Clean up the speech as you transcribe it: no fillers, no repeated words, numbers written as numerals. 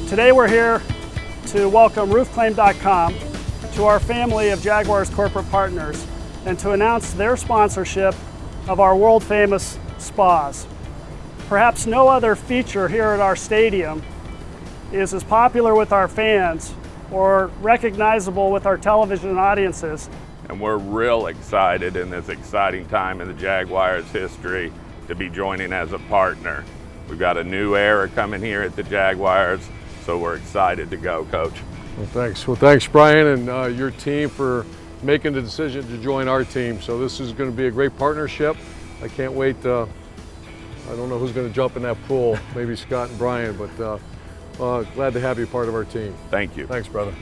Today we're here to welcome roofclaim.com to our family of Jaguars corporate partners and to announce their sponsorship of our world famous spas. Perhaps no other feature here at our stadium is as popular with our fans or recognizable with our television audiences. And we're real excited in this exciting time in the Jaguars history to be joining as a partner. We've got a new era coming here at the Jaguars, so we're excited to go, Coach. Well, thanks, Brian, and your team for making the decision to join our team. So this is going to be a great partnership. I can't wait. I don't know who's going to jump in that pool, maybe Scott and Brian, but glad to have you part of our team. Thank you. Thanks, brother.